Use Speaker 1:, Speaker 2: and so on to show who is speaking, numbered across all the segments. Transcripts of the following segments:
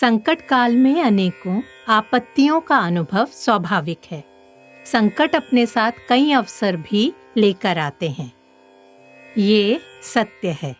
Speaker 1: संकट काल में अनेकों आपत्तियों का अनुभव स्वाभाविक है। संकट अपने साथ कई अवसर भी लेकर आते हैं। ये सत्य है।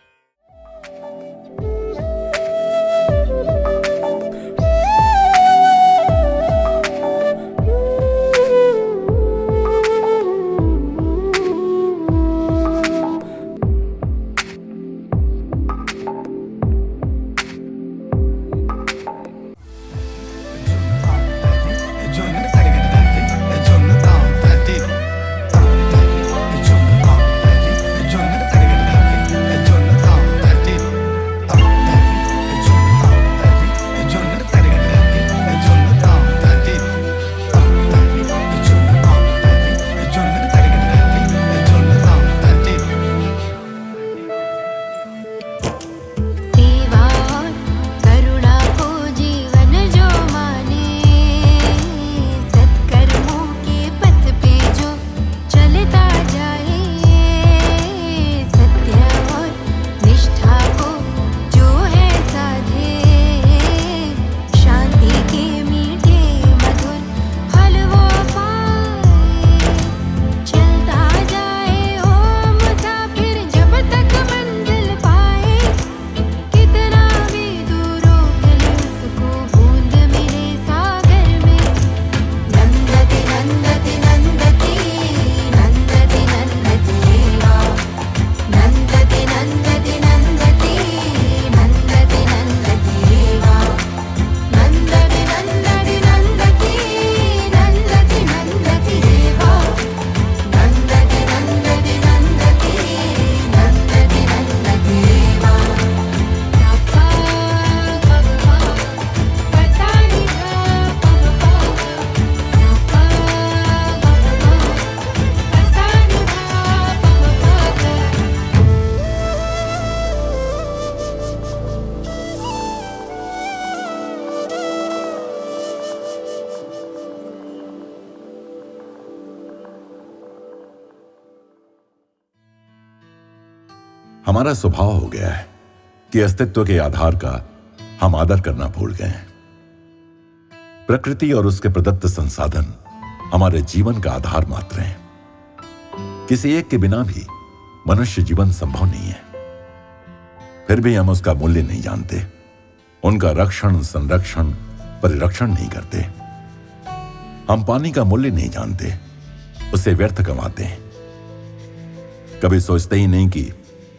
Speaker 2: हमारा स्वभाव हो गया है कि अस्तित्व के आधार का हम आदर करना भूल गए हैं। प्रकृति और उसके प्रदत्त संसाधन हमारे जीवन का आधार मात्र हैं। किसी एक के बिना भी मनुष्य जीवन संभव नहीं है। फिर भी हम उसका मूल्य नहीं जानते, उनका रक्षण, संरक्षण, परिरक्षण नहीं करते। हम पानी का मूल्य नहीं जानते, उसे व्यर्थ कमाते हैं। कभी सोचते ही नहीं कि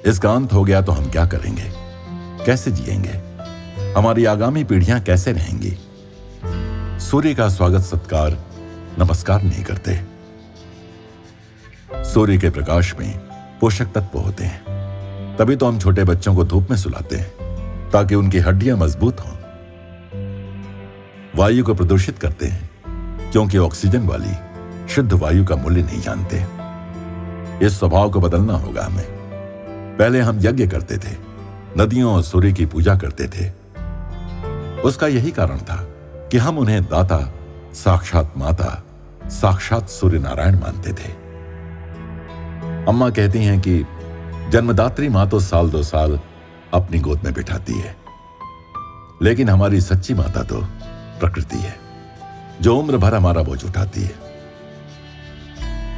Speaker 2: इसका अंत हो गया तो हम क्या करेंगे, कैसे जिएंगे, हमारी आगामी पीढ़ियां कैसे रहेंगी। सूर्य का स्वागत सत्कार, नमस्कार नहीं करते। सूर्य के प्रकाश में पोषक तत्व होते हैं, तभी तो हम छोटे बच्चों को धूप में सुलाते हैं ताकि उनकी हड्डियां मजबूत हों। वायु को प्रदूषित करते हैं क्योंकि ऑक्सीजन वाली शुद्ध वायु का मूल्य नहीं जानते। इस स्वभाव को बदलना होगा हमें। पहले हम यज्ञ करते थे, नदियों और सूर्य की पूजा करते थे। उसका यही कारण था कि हम उन्हें दाता, साक्षात माता, साक्षात सूर्य नारायण मानते थे। अम्मा कहती हैं कि जन्मदात्री मां तो साल दो साल अपनी गोद में बिठाती है, लेकिन हमारी सच्ची माता तो प्रकृति है जो उम्र भर हमारा बोझ उठाती है।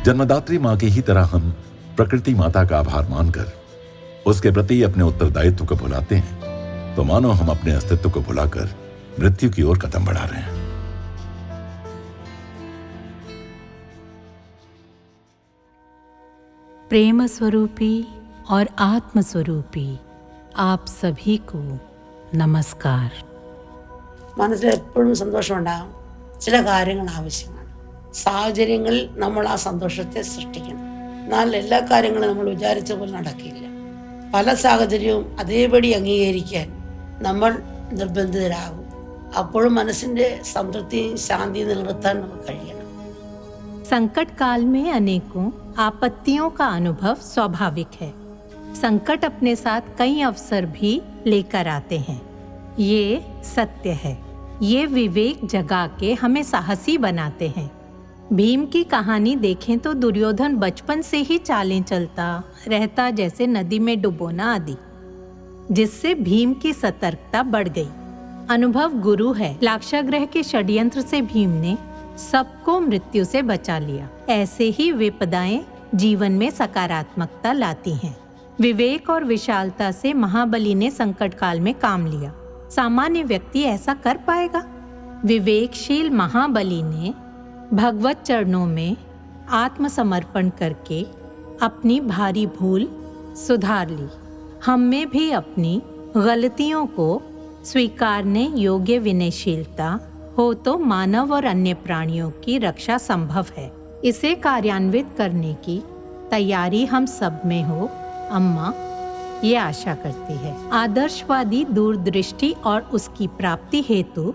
Speaker 2: जन्मदात्री मां की ही तरह हम प्रकृति माता का आभार मानकर उसके प्रति अपने उत्तरदायित्व को भुलाते हैं तो मानो हम अपने अस्तित्व को भुलाकर मृत्यु की ओर कदम बढ़ा रहे हैं।
Speaker 1: प्रेम स्वरूपी और आत्म स्वरूपी आप सभी को नमस्कार।
Speaker 3: മനസ്സിൽ എപ്പോഴും സന്തോഷമുണ്ടാകും. ചില കാര്യങ്ങൾ ആവശ്യമാണ്. സാഹചര്യങ്ങളിൽ നമ്മൾ ആ സന്തോഷത്തെ സൃഷ്ടിക്കണം. എന്നാൽ എല്ലാ കാര്യങ്ങളും നമ്മൾ വിചാരിച്ച പോലെ നടക്കില്ല. പല സാഹചര്യവും അതേപടി അംഗീകരിക്കാൻ നമ്മൾ നിർബന്ധിതരാകും. അപ്പോഴും മനസ്സിന്റെ സംതൃപ്തിയും ശാന്തിയും നിലനിർത്താൻ നമുക്ക് കഴിയണം.
Speaker 1: संकट काल में अनेकों आपत्तियों का अनुभव स्वाभाविक है। संकट अपने साथ कई अवसर भी लेकर आते हैं। ये सत्य है। ये विवेक जगा के हमें साहसी बनाते हैं। भीम की कहानी देखें तो दुर्योधन बचपन से ही चालें चलता रहता, जैसे नदी में डुबोना आदि, जिससे भीम की सतर्कता बढ़ गई। अनुभव गुरु है। लाक्षागृह के षड्यंत्र से भीम ने सबको मृत्यु से बचा लिया। ऐसे ही विपदाएं जीवन में सकारात्मकता लाती हैं। विवेक और विशालता से महाबली ने संकट काल में काम लिया। सामान्य व्यक्ति ऐसा कर पाएगा? विवेकशील महाबली ने भगवत चरणों में आत्मसमर्पण करके अपनी भारी भूल सुधार ली। हम में भी अपनी गलतियों को स्वीकारने योग्य विनयशीलता हो तो मानव और अन्य प्राणियों की रक्षा संभव है। इसे कार्यान्वित करने की तैयारी हम सब में हो, अम्मा ये आशा करती है। आदर्शवादी दूरदृष्टि और उसकी प्राप्ति हेतु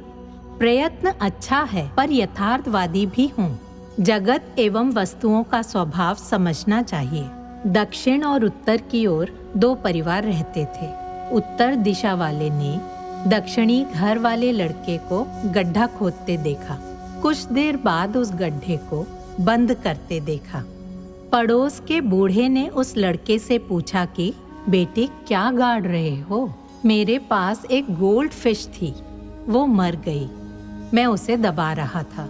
Speaker 1: प्रयत्न अच्छा है, पर यथार्थवादी भी हूँ। जगत एवं वस्तुओं का स्वभाव समझना चाहिए। दक्षिण और उत्तर की ओर 2 परिवार रहते थे। उत्तर दिशा वाले ने दक्षिणी घर वाले लड़के को गड्ढा खोदते देखा। कुछ देर बाद उस गड्ढे को बंद करते देखा। पड़ोस के बूढ़े ने उस लड़के से पूछा कि बेटे क्या गाड़ रहे हो? मेरे पास एक गोल्ड फिश थी, वो मर गई, मैं उसे दबा रहा था।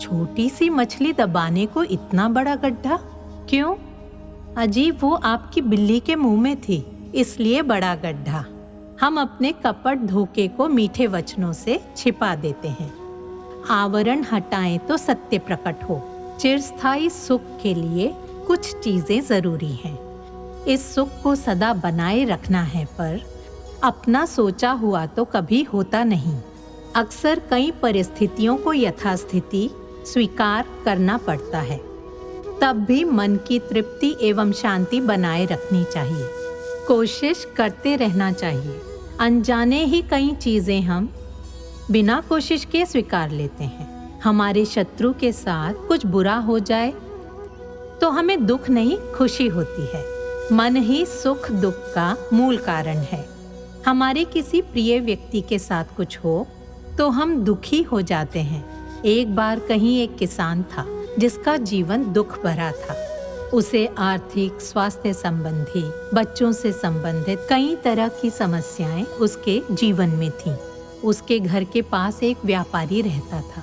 Speaker 1: छोटी सी मछली दबाने को इतना बड़ा गड्ढा क्यों? अजीब, वो आपकी बिल्ली के मुंह में थी, इसलिए बड़ा गड्ढा। हम अपने कपट धोखे को मीठे वचनों से छिपा देते हैं। आवरण हटाएं तो सत्य प्रकट हो। चिरस्थायी सुख के लिए कुछ चीजें जरूरी हैं। इस सुख को सदा बनाए रखना है, पर अपना सोचा हुआ तो कभी होता नहीं। अक्सर कई परिस्थितियों को यथास्थिति स्वीकार करना पड़ता है। तब भी मन की तृप्ति एवं शांति बनाए रखनी चाहिए। कोशिश करते रहना चाहिए। अनजाने ही कई चीजें हम बिना कोशिश के स्वीकार लेते हैं। हमारे शत्रु के साथ कुछ बुरा हो जाए तो हमें दुख नहीं, खुशी होती है। मन ही सुख दुख का मूल कारण है। हमारे किसी प्रिय व्यक्ति के साथ कुछ हो तो हम दुखी हो जाते हैं। एक बार कहीं एक किसान था जिसका जीवन दुख भरा था। उसे आर्थिक, स्वास्थ्य संबंधी, बच्चों से संबंधित कई तरह की समस्याएं उसके जीवन में थीं। उसके घर के पास एक व्यापारी रहता था।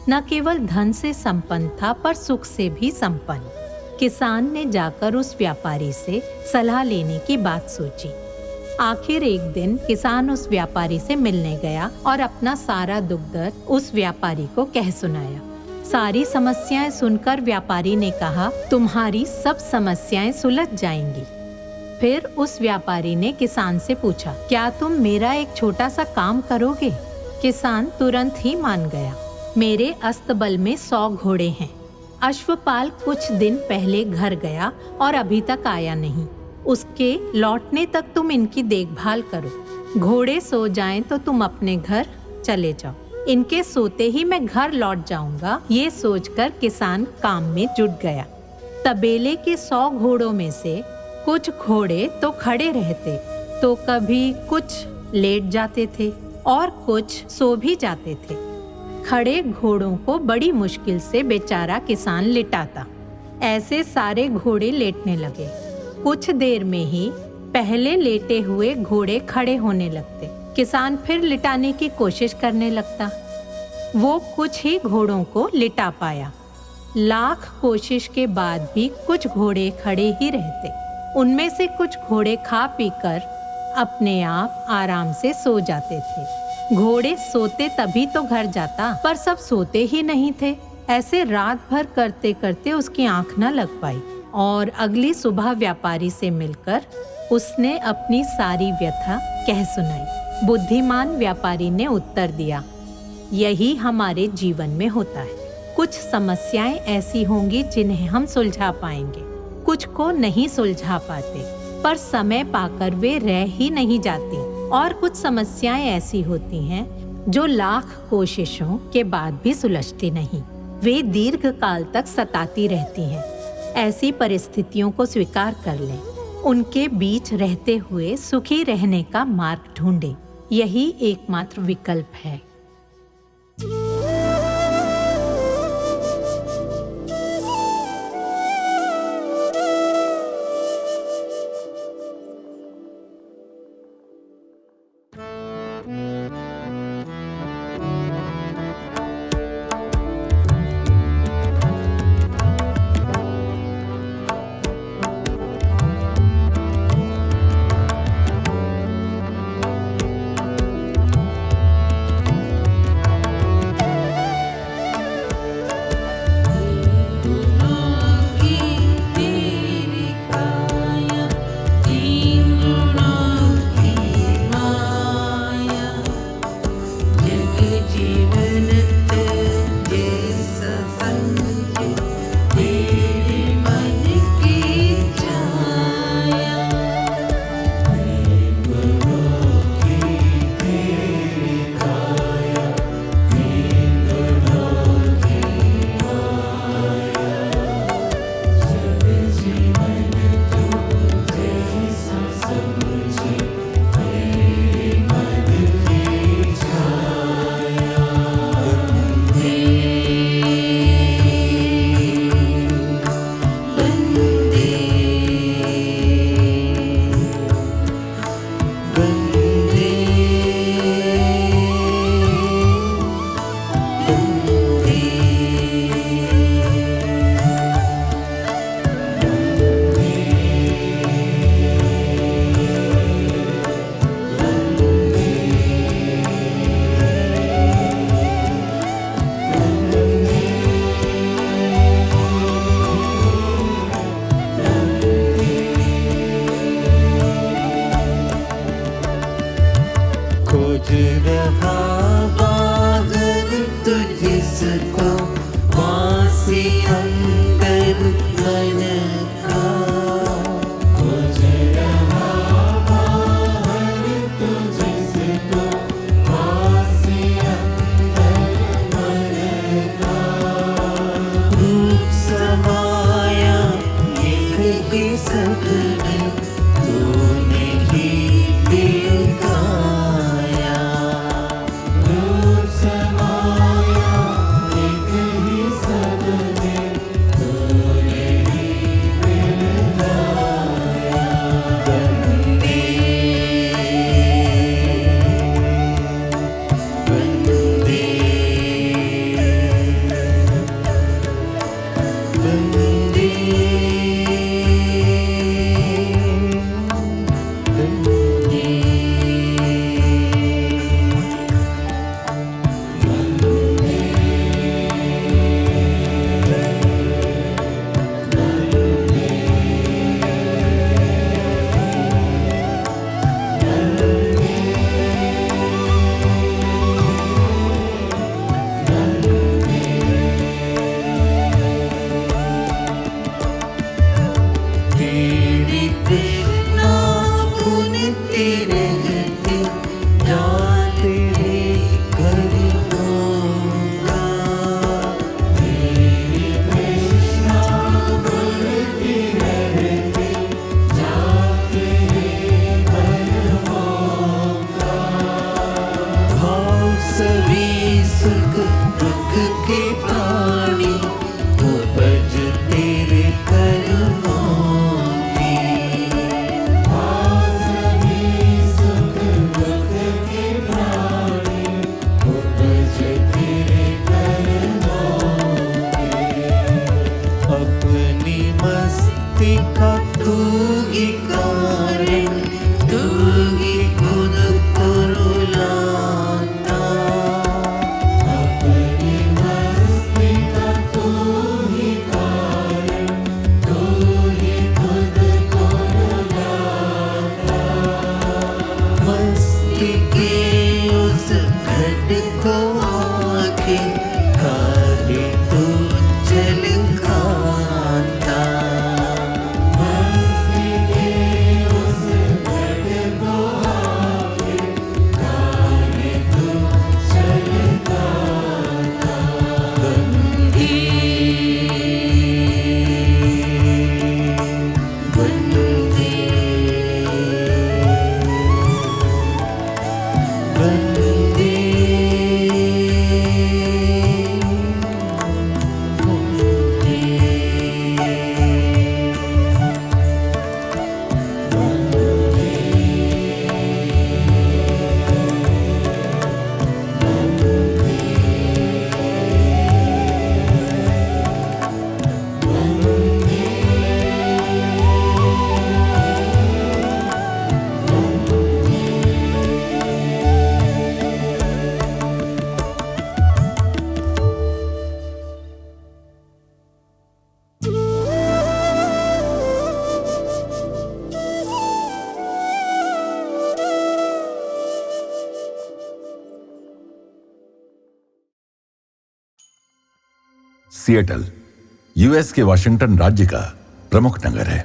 Speaker 1: न केवल धन से संपन्न था, पर सुख से भी संपन्न। किसान ने जाकर उस व्यापारी से सलाह लेने की बात सोची। आखिर एक दिन किसान उस व्यापारी से मिलने गया और अपना सारा दुख दर्द उस व्यापारी को कह सुनाया। सारी समस्याएं सुनकर व्यापारी ने कहा, तुम्हारी सब समस्याएं सुलझ जाएंगी। फिर उस व्यापारी ने किसान से पूछा, क्या तुम मेरा एक छोटा सा काम करोगे? किसान तुरंत ही मान गया। मेरे अस्तबल में 100 घोड़े हैं। अश्वपाल कुछ दिन पहले घर गया और अभी तक आया नहीं। उसके लौटने तक तुम इनकी देखभाल करो। घोड़े सो जाएं तो तुम अपने घर चले जाओ। इनके सोते ही मैं घर लौट जाऊंगा। ये सोचकर किसान काम में जुट गया। तबेले के 100 घोड़ों में से कुछ घोड़े तो खड़े रहते, तो कभी कुछ लेट जाते थे और कुछ सो भी जाते थे। खड़े घोड़ों को बड़ी मुश्किल से बेचारा किसान लिटाता। ऐसे सारे घोड़े लेटने लगे। कुछ देर में ही पहले लेटे हुए घोड़े खड़े होने लगते। किसान फिर लिटाने की कोशिश करने लगता। वो कुछ ही घोड़ों को लिटा पाया। लाख कोशिश के बाद भी कुछ घोड़े खड़े ही रहते। उनमें से कुछ घोड़े खा पीकर अपने आप आराम से सो जाते थे। घोड़े सोते तभी तो घर जाता, पर सब सोते ही नहीं थे। ऐसे रात भर करते करते उसकी आंख न लग पाई और अगली सुबह व्यापारी से मिलकर उसने अपनी सारी व्यथा कह सुनाई। बुद्धिमान व्यापारी ने उत्तर दिया, यही हमारे जीवन में होता है। कुछ समस्याएं ऐसी होंगी जिन्हें हम सुलझा पाएंगे, कुछ को नहीं सुलझा पाते, पर समय पाकर वे रह ही नहीं जाती। और कुछ समस्याएं ऐसी होती हैं जो लाख कोशिशों के बाद भी सुलझती नहीं। वे दीर्घ काल तक सताती रहती हैं। ऐसी परिस्थितियों को स्वीकार कर लें। उनके बीच रहते हुए सुखी रहने का मार्ग ढूंढें। यही एकमात्र विकल्प है।
Speaker 4: सपने तूने ही दिखाया। रूप समाया एक ही सपने तूने ही दिखाया। बंदे बंदे बंदे तेरी कृष्णा पुनती रहती जा तेरे घर आऊंगा। तेरी कृष्णा पुनती रहती जा तेरे घर आऊंगा। भाव सभी सुख दुख के प्राणी उपज तेरे कर्मों की। भाव सभी सुख दुख के प्राणी उपज तेरे कर्मों की। अपनी मस्ती का तू ही कारण तू ही खुद को रुलाता। अपनी मस्ती का तू ही कारण तू ही खुद को रुलाता। मस्ती के उस घट को आके काहे तू चल खाता। मस्ती के उस घट को आके काहे तू चल खाता। बंदे बंदे बंदे
Speaker 2: सिएटल यूएस के वाशिंगटन राज्य का प्रमुख नगर है।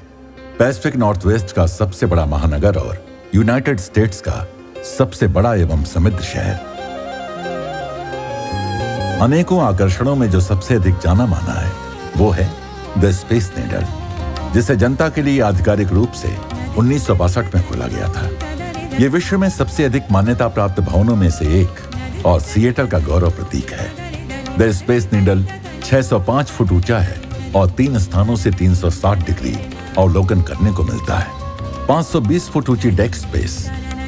Speaker 2: पैसिफिक नॉर्थवेस्ट का सबसे बड़ा महानगर और यूनाइटेड स्टेट्स का सबसे बड़ा एवं समृद्ध शहर। अनेकों आकर्षणों में जो सबसे अधिक जाना माना है वो है द स्पेस नीडल, जिसे जनता के लिए आधिकारिक रूप से 1962 में खोला गया था। ये विश्व में सबसे अधिक मान्यता प्राप्त भवनों में से एक और सिएटल का गौरव प्रतीक है। द स्पेस नीडल 605 फुट ऊंचा है और 3 स्थानों से 360 डिग्री अवलोकन करने को मिलता है। 520 फुट ऊंची डेक स्पेस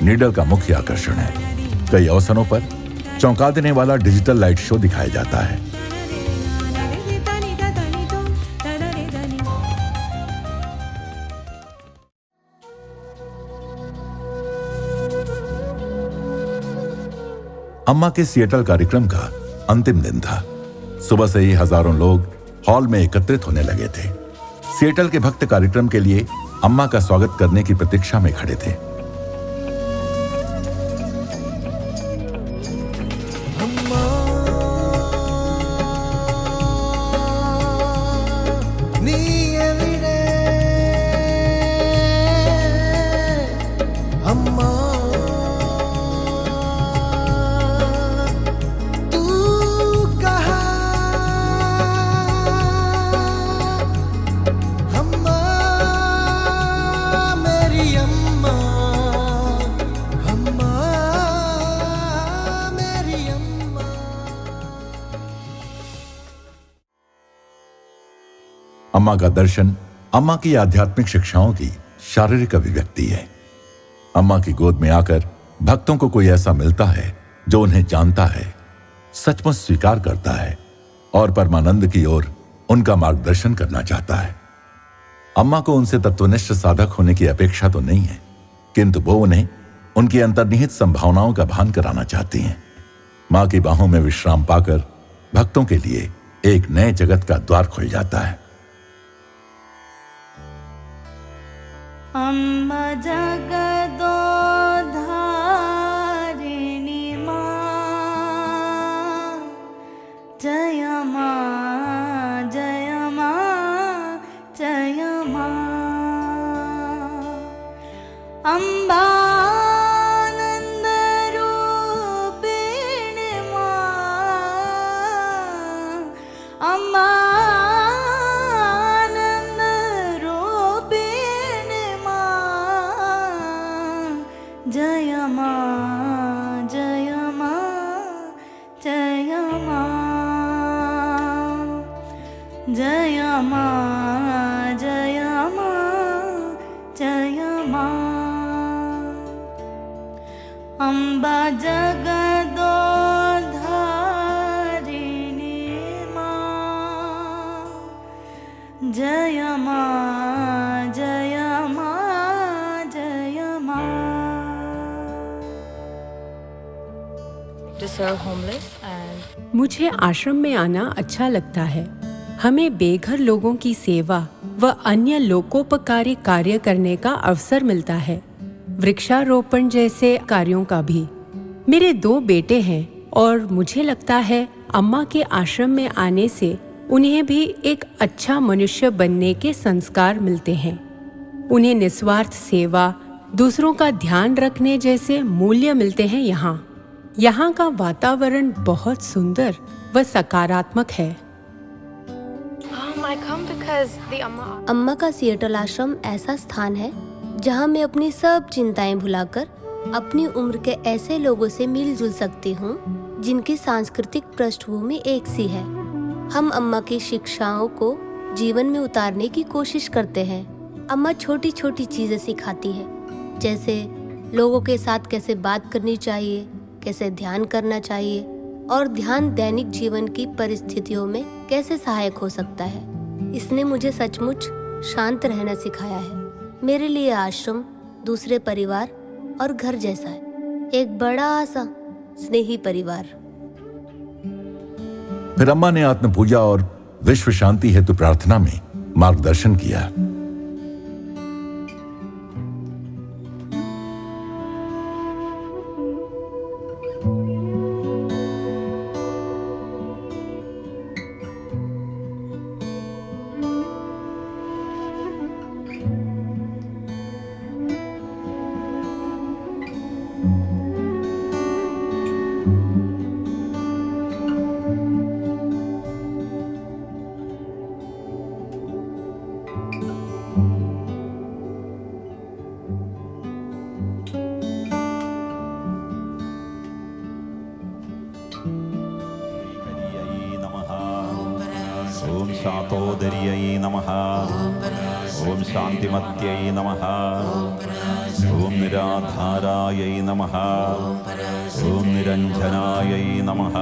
Speaker 2: नीडल का मुख्य आकर्षण है। कई अवसरों पर चौंका देने वाला डिजिटल लाइट शो दिखाया जाता है। अम्मा के सिएटल कार्यक्रम का अंतिम दिन था। सुबह से ही हजारों लोग हॉल में एकत्रित होने लगे थे। सिएटल के भक्त कार्यक्रम के लिए अम्मा का स्वागत करने की प्रतीक्षा में खड़े थे।
Speaker 4: मेरी अम्मा, अम्मा मेरी अम्मा।
Speaker 2: अम्मा का दर्शन अम्मा की आध्यात्मिक शिक्षाओं की शारीरिक अभिव्यक्ति है। अम्मा की गोद में आकर भक्तों को कोई ऐसा मिलता है जो उन्हें जानता है, सचमुच स्वीकार करता है और परमानंद की ओर उनका मार्गदर्शन करना चाहता है। अम्मा को उनसे तत्वनिष्ठ साधक होने की अपेक्षा तो नहीं है, किंतु वो उन्हें उनकी अंतर्निहित संभावनाओं का भान कराना चाहती हैं। मां की बाहों में विश्राम पाकर भक्तों के लिए एक नए जगत का द्वार खुल जाता है।
Speaker 5: अम्मा जगदो धारिणी माँ, जय माँ जय माँ जय माँ। अम्बानंद रूपिणी माँ, अम्बा जय माँ जय माँ जय माँ, जय माँ जय माँ जय माँ। अम्बा जगदो धारिणी माँ, जय माँ जय माँ जय माँ।
Speaker 6: To serve homeless and
Speaker 7: मुझे आश्रम में आना अच्छा लगता है। हमें बेघर लोगों की सेवा व अन्य लोकोपकारी कार्य करने का अवसर मिलता है, वृक्षारोपण जैसे कार्यों का भी। मेरे 2 बेटे हैं और मुझे लगता है अम्मा के आश्रम में आने से उन्हें भी एक अच्छा मनुष्य बनने के संस्कार मिलते हैं। उन्हें निस्वार्थ सेवा, दूसरों का ध्यान रखने जैसे मूल्य मिलते हैं। यहाँ का वातावरण बहुत सुंदर व सकारात्मक है।
Speaker 6: I come because the Amma
Speaker 8: अम्मा का सिएटल आश्रम ऐसा स्थान है जहाँ मैं अपनी सब चिंताएं भुलाकर अपनी उम्र के ऐसे लोगों से मिलजुल सकती हूँ जिनकी सांस्कृतिक पृष्ठभूमि एक सी है। हम अम्मा की शिक्षाओं को जीवन में उतारने की कोशिश करते हैं। अम्मा छोटी छोटी चीजें सिखाती है, जैसे लोगों के साथ कैसे बात करनी चाहिए, कैसे ध्यान करना चाहिए और ध्यान दैनिक जीवन की परिस्थितियों में कैसे सहायक हो सकता है। इसने मुझे सचमुच शांत रहना सिखाया है। मेरे लिए आश्रम दूसरे परिवार और घर जैसा है, एक बड़ा सा स्नेही परिवार।
Speaker 2: फिर अम्मा ने आत्म पूजा और विश्व शांति हेतु प्रार्थना में मार्गदर्शन किया।
Speaker 9: ओम शातोदर्यै नमः। ओम शांतिमत्यै नमः। ओम निराधारायै नमः। ओम निरंजनायै नमः।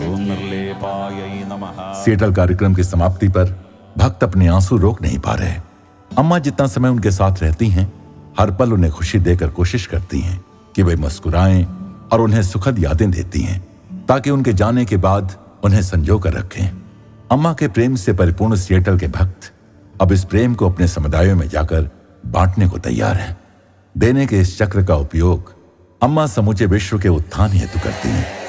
Speaker 9: ओम निर्लेपायै नमः।
Speaker 2: सिएटल कार्यक्रम की समाप्ति पर भक्त अपने आंसू रोक नहीं पा रहे। अम्मा जितना समय उनके साथ रहती हैं, हर पल उन्हें खुशी देकर कोशिश करती हैं कि वे मुस्कुराएं और उन्हें सुखद यादें देती हैं, ताकि उनके जाने के बाद उन्हें संजो कर रखें। अम्मा के प्रेम से परिपूर्ण सिएटल के भक्त अब इस प्रेम को अपने समुदायों में जाकर बांटने को तैयार हैं। देने के इस चक्र का उपयोग अम्मा समूचे विश्व के उत्थान हेतु करती हैं।